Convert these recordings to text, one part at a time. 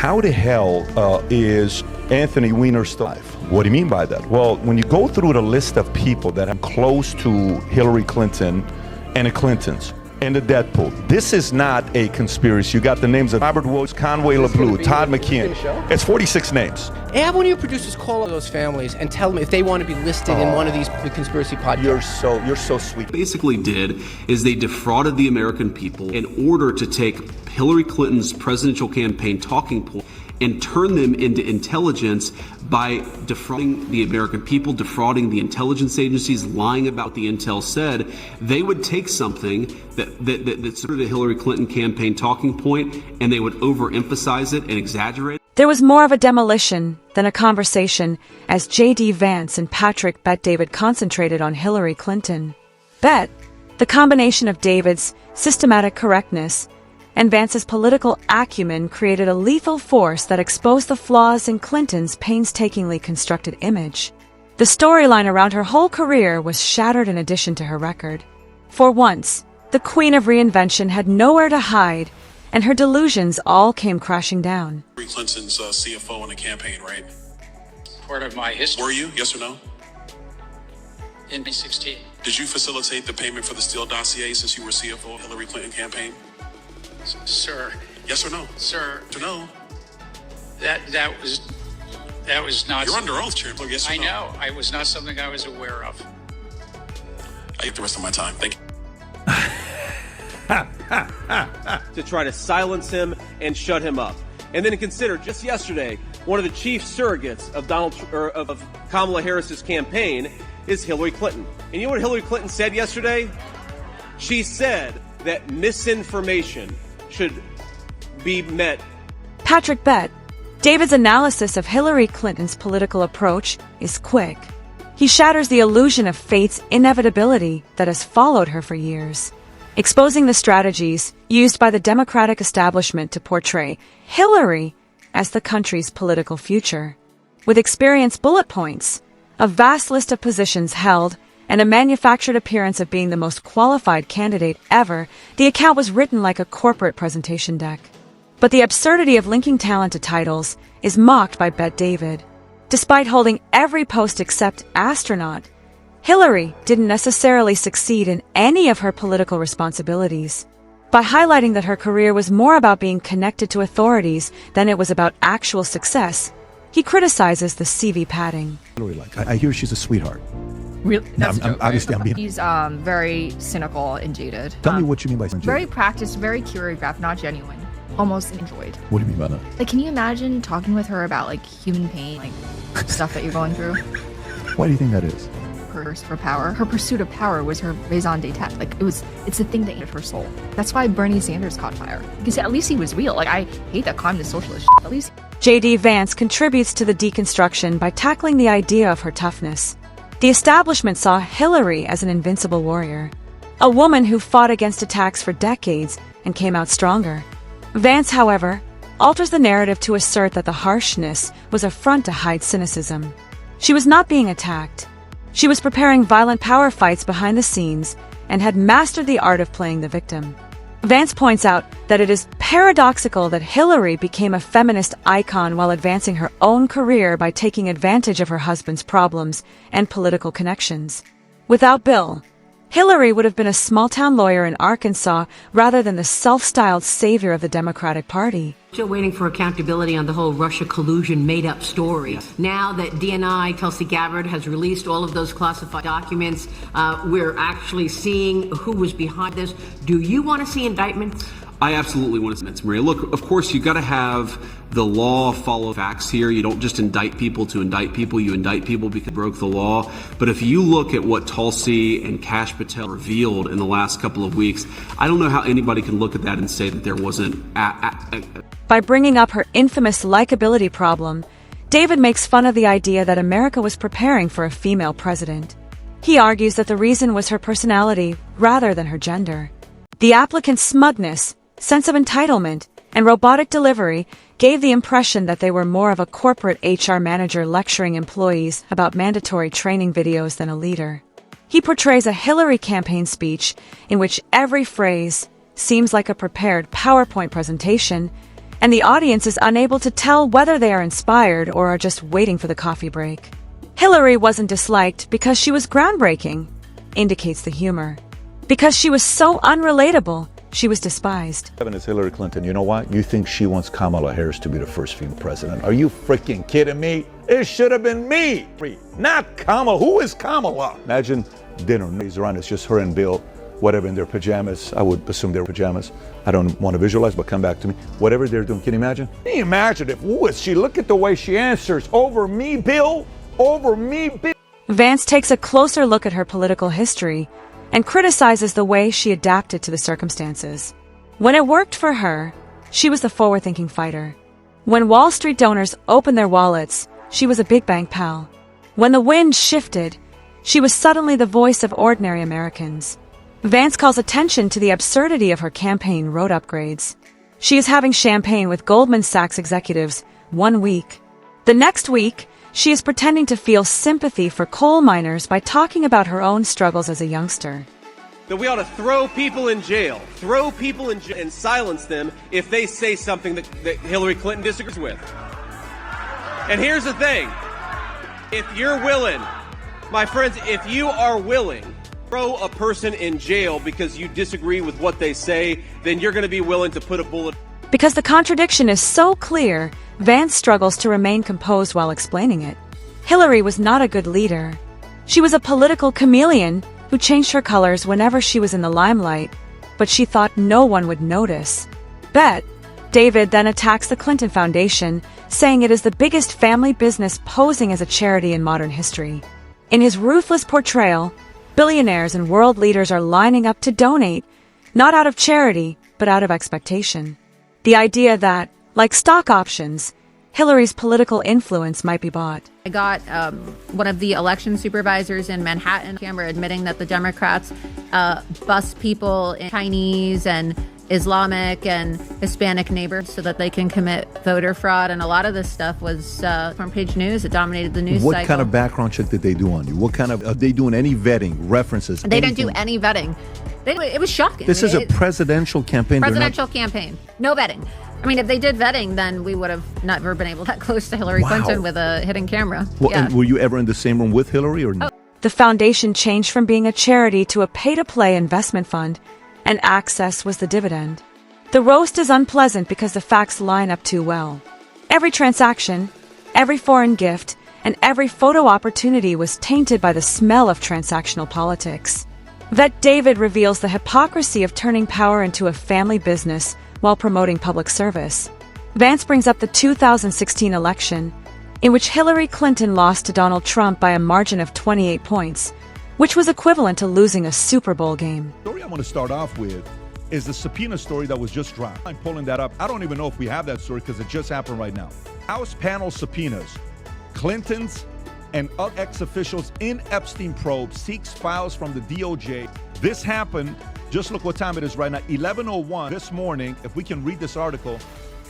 how the hell is Anthony Weiner still alive? What do you mean by that? Well, when you go through the list of people that are close to Hillary Clinton and the Clintons and the death pool, this is not a conspiracy. You got the names of Robert Woods, Conway LeBlue, Todd McKeon. It's 46 names. Have one of your producers call those families and tell them if they want to be listed in one of these conspiracy podcasts. You're so sweet. Basically did is they defrauded the American people in order to take Hillary Clinton's presidential campaign talking point and turn them into intelligence by defrauding the American people, defrauding the intelligence agencies, lying about the intel said. They would take something that's sort of the Hillary Clinton campaign talking point, and they would overemphasize it and exaggerate it. There was more of a demolition than a conversation as JD Vance and Patrick Bet David concentrated on Hillary Clinton. Bet, the combination of David's systematic correctness and Vance's political acumen, created a lethal force that exposed the flaws in Clinton's painstakingly constructed image. The storyline around her whole career was shattered in addition to her record. For once, the queen of reinvention had nowhere to hide, and her delusions all came crashing down. Hillary Clinton's CFO in the campaign, right? Part of my history. Were you? Yes or no? In 2016. Did you facilitate the payment for the Steele dossier since you were CFO of Hillary Clinton campaign? Sir. Yes or no? Sir. To know. That was not. You're under oath, Chair. Yes or I no? know. It was not something I was aware of. I get the rest of my time. Thank you. To try to silence him and shut him up. And then consider, just yesterday, one of the chief surrogates of of Kamala Harris's campaign is Hillary Clinton. And you know what Hillary Clinton said yesterday? She said that misinformation should be met. Patrick Bet, David's analysis of Hillary Clinton's political approach is quick. He shatters the illusion of fate's inevitability that has followed her for years, exposing the strategies used by the Democratic establishment to portray Hillary as the country's political future. With experience bullet points, a vast list of positions held, and a manufactured appearance of being the most qualified candidate ever, the account was written like a corporate presentation deck. But the absurdity of linking talent to titles is mocked by Bet David. Despite holding every post except astronaut, Hillary didn't necessarily succeed in any of her political responsibilities. By highlighting that her career was more about being connected to authorities than it was about actual success, he criticizes the CV padding. I hear she's a sweetheart. Really? That's a joke, obviously, right? I'm being... He's very cynical and jaded. Tell me what you mean by jaded. Very practiced, very choreographed, not genuine. Almost enjoyed. What do you mean by that? Like, can you imagine talking with her about, like, human pain, like, stuff that you're going through? Why do you think that is? Her thirst for power. Her pursuit of power was her raison d'etre. Like, it's the thing that ate her soul. That's why Bernie Sanders caught fire. Because at least he was real. Like, I hate that communist socialist shit. At least... JD Vance contributes to the deconstruction by tackling the idea of her toughness. The establishment saw Hillary as an invincible warrior, a woman who fought against attacks for decades and came out stronger. Vance, however, alters the narrative to assert that the harshness was a front to hide cynicism. She was not being attacked. She was preparing violent power fights behind the scenes and had mastered the art of playing the victim. Vance points out that it is paradoxical that Hillary became a feminist icon while advancing her own career by taking advantage of her husband's problems and political connections. Without Bill, Hillary would have been a small-town lawyer in Arkansas rather than the self-styled savior of the Democratic Party. Still waiting for accountability on the whole Russia collusion made-up story. Now that DNI, Tulsi Gabbard, has released all of those classified documents, we're actually seeing who was behind this. Do you want to see indictments? I absolutely want to see Maria. Look, of course, you got to have the law follow facts here. You don't just indict people to indict people. You indict people because they broke the law. But if you look at what Tulsi and Kash Patel revealed in the last couple of weeks, I don't know how anybody can look at that and say that there wasn't... By bringing up her infamous likability problem, David makes fun of the idea that America was preparing for a female president. He argues that the reason was her personality rather than her gender. The applicant's smugness, sense of entitlement, and robotic delivery gave the impression that they were more of a corporate HR manager lecturing employees about mandatory training videos than a leader. He portrays a Hillary campaign speech in which every phrase seems like a prepared PowerPoint presentation and the audience is unable to tell whether they are inspired or are just waiting for the coffee break. Hillary wasn't disliked because she was groundbreaking, indicates the humor. Because she was so unrelatable, she was despised. Is Hillary Clinton. You know what? You think she wants Kamala Harris to be the first female president? Are you freaking kidding me? It should have been me, not Kamala. Who is Kamala? Imagine dinner. He's around. It's just her and Bill, whatever, in their pajamas. I would assume they're pajamas. I don't want to visualize, but come back to me. Whatever they're doing, can you imagine? Can you imagine if, who is she? Look at the way she answers. Over me, Bill. Over me, Bill. Vance takes a closer look at her political history and criticizes the way she adapted to the circumstances. When it worked for her, she was the forward-thinking fighter. When Wall Street donors opened their wallets, she was a big bank pal. When the wind shifted, she was suddenly the voice of ordinary Americans. Vance calls attention to the absurdity of her campaign road upgrades. She is having champagne with Goldman Sachs executives 1 week. The next week, she is pretending to feel sympathy for coal miners by talking about her own struggles as a youngster. That we ought to throw people in jail, and silence them if they say something that Hillary Clinton disagrees with. And here's the thing. If you're willing, my friends, if you are willing to throw a person in jail because you disagree with what they say, then you're going to be willing to put a bullet. Because the contradiction is so clear, Vance struggles to remain composed while explaining it. Hillary was not a good leader. She was a political chameleon who changed her colors whenever she was in the limelight, but she thought no one would notice. Bet David then attacks the Clinton Foundation, saying it is the biggest family business posing as a charity in modern history. In his ruthless portrayal, billionaires and world leaders are lining up to donate, not out of charity, but out of expectation. The idea that, like stock options, Hillary's political influence might be bought. I got one of the election supervisors in Manhattan camera admitting that the Democrats bus people in Chinese and Islamic and Hispanic neighborhoods so that they can commit voter fraud. And a lot of this stuff was front page news. It dominated the news cycle. What kind of background check did they do on you? What kind of, are they doing any vetting, references? They didn't do any vetting. It was shocking. This is a presidential campaign. Presidential campaign. No vetting. I mean, if they did vetting, then we would have never been able to get close to Hillary Clinton with a hidden camera. Well, and were you ever in the same room with Hillary or no? The foundation changed from being a charity to a pay-to-play investment fund, and access was the dividend. The roast is unpleasant because the facts line up too well. Every transaction, every foreign gift, and every photo opportunity was tainted by the smell of transactional politics. Bet David reveals the hypocrisy of turning power into a family business while promoting public service. Vance brings up the 2016 election, in which Hillary Clinton lost to Donald Trump by a margin of 28 points, which was equivalent to losing a Super Bowl game. The story I want to start off with is the subpoena story that was just dropped. I'm pulling that up. I don't even know if we have that story because it just happened right now. House panel subpoenas Clinton's and other ex-officials in Epstein probe, seeks files from the DOJ. This happened, just look what time it is right now, 11:01 this morning. If we can read this article,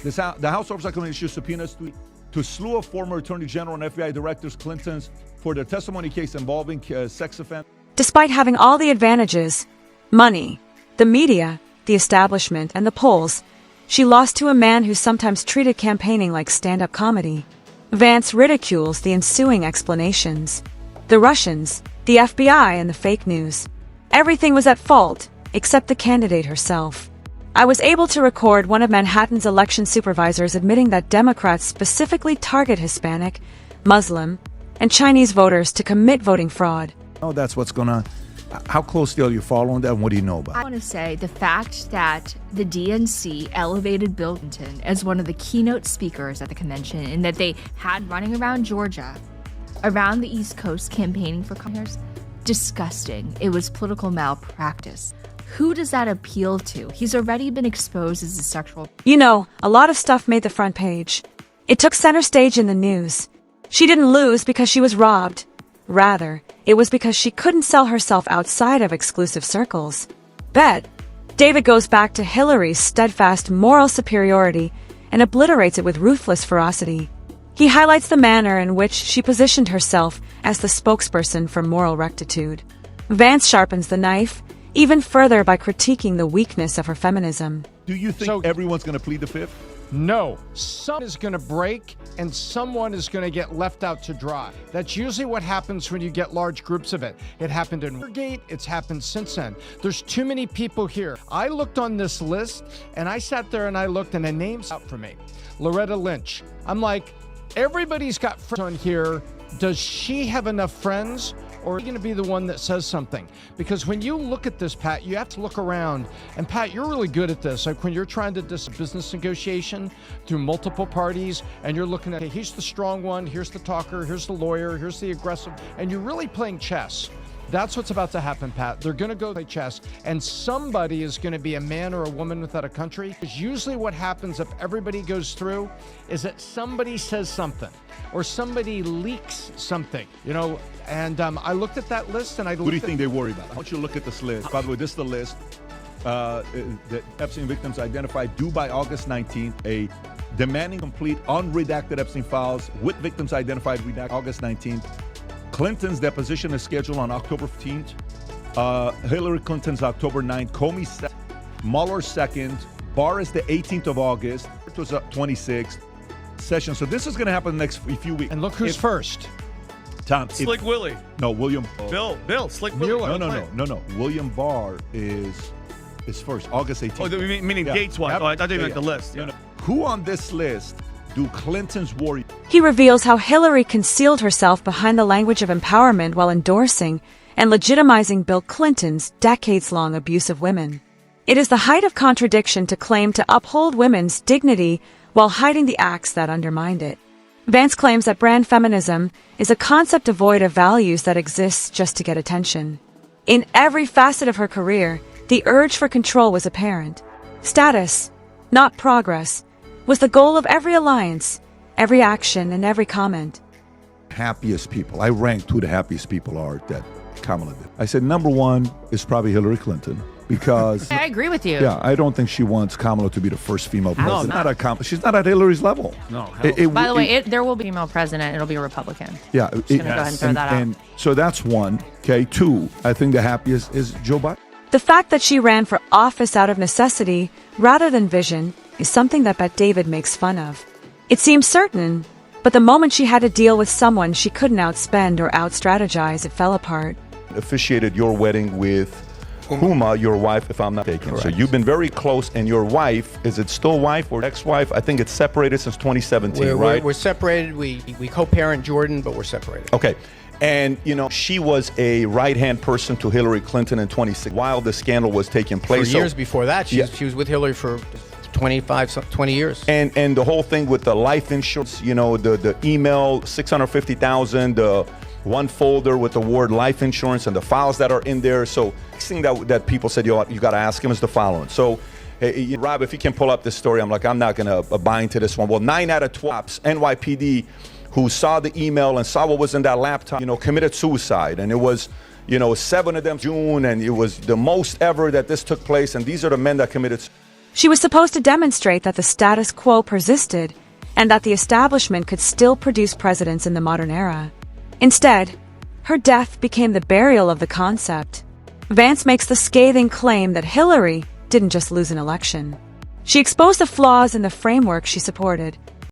the House Oversight Committee issued subpoenas to slew of former Attorney General and FBI directors Clinton's for their testimony case involving sex offense. Despite having all the advantages, money, the media, the establishment, and the polls, she lost to a man who sometimes treated campaigning like stand-up comedy. Vance ridicules the ensuing explanations. The Russians, the FBI, and the fake news. Everything was at fault, except the candidate herself. I was able to record one of Manhattan's election supervisors admitting that Democrats specifically target Hispanic, Muslim, and Chinese voters to commit voting fraud. Oh, that's what's going on. How closely are you following that, and what do you know about it? I want to say the fact that the DNC elevated Bill Clinton as one of the keynote speakers at the convention and that they had running around Georgia, around the East Coast campaigning for Congress, disgusting. It was political malpractice. Who does that appeal to? He's already been exposed as a sexual... You know, a lot of stuff made the front page. It took center stage in the news. She didn't lose because she was robbed. Rather, it was because she couldn't sell herself outside of exclusive circles. Bet David goes back to Hillary's steadfast moral superiority and obliterates it with ruthless ferocity. He highlights the manner in which she positioned herself as the spokesperson for moral rectitude. Vance sharpens the knife even further by critiquing the weakness of her feminism. Do you think everyone's going to plead the fifth? No, some is going to break and someone is going to get left out to dry. That's usually what happens when you get large groups of it. It happened in Watergate. It's happened since then. There's too many people here. I looked on this list and I sat there and I looked and a name's out for me. Loretta Lynch. I'm like, everybody's got friends on here. Does she have enough friends? Or are you going to be the one that says something? Because when you look at this, Pat, you have to look around. And Pat, you're really good at this. Like when you're trying to do business negotiation through multiple parties, and you're looking at, hey, here's the strong one, here's the talker, here's the lawyer, here's the aggressive, and you're really playing chess. That's what's about to happen, Pat. They're going to go play chess, and somebody is going to be a man or a woman without a country. Because usually what happens if everybody goes through is that somebody says something or somebody leaks something, you know. And I looked at that list, and I looked. What do you think they worry about? I want you to look at this list. By the way, this is the list. The Epstein victims identified due by August 19th. A demanding complete unredacted Epstein files with victims identified redacted August 19th. Clinton's deposition is scheduled on October 15th. Hillary Clinton's October 9th. Comey 2nd. Mueller 2nd. Barr is the 18th of August. It was 26th. Session. So this is going to happen the next few weeks. And look who's first. Tom. Slick Willie. No, William. Bill. Slick Willie. No. William Barr is first, August 18th. Oh, meaning Gates-wise. Yep. Oh, I thought you meant the list. No. Who on this list do Clinton's worry? He reveals how Hillary concealed herself behind the language of empowerment while endorsing and legitimizing Bill Clinton's decades-long abuse of women. It is the height of contradiction to claim to uphold women's dignity while hiding the acts that undermined it. Vance claims that brand feminism is a concept devoid of values that exists just to get attention. In every facet of her career, the urge for control was apparent. Status, not progress, was the goal of every alliance, every action, and every comment. Happiest people. I ranked who the happiest people are that Kamala did. I said number one is probably Hillary Clinton because I agree with you. Yeah, I don't think she wants Kamala to be the first female president. She's not at Hillary's level. No. By the way, there will be a female president. It'll be a Republican. Yeah. Just gonna go ahead and throw that out. And so that's one. Okay. Two, I think the happiest is Joe Biden. The fact that she ran for office out of necessity rather than vision is something that Bet David makes fun of. It seems certain, but the moment she had to deal with someone she couldn't outspend or outstrategize, it fell apart. Officiated your wedding with Huma, your wife, if I'm not mistaken. So you've been very close, and your wife, is it still wife or ex-wife? I think it's separated since 2017, right? We're separated. We co-parent Jordan, but we're separated. Okay. And, you know, she was a right-hand person to Hillary Clinton in 2016 while the scandal was taking place. For years before that, she was with Hillary for 20 years. And the whole thing with the life insurance, you know, the email, $650,000, the one folder with the word life insurance and the files that are in there. So next thing that people said, you got to ask him is the following. So, Rob, if you can pull up this story, I'm not going to buy into this one. Well, 9 out of 12 NYPD who saw the email and saw what was in that laptop, committed suicide. And it was, 7 of them June, and it was the most ever that this took place. And these are the men that committed. She was supposed to demonstrate that the status quo persisted and that the establishment could still produce presidents in the modern era. Instead, her death became the burial of the concept. Vance makes the scathing claim that Hillary didn't just lose an election. She exposed the flaws in the framework she supported.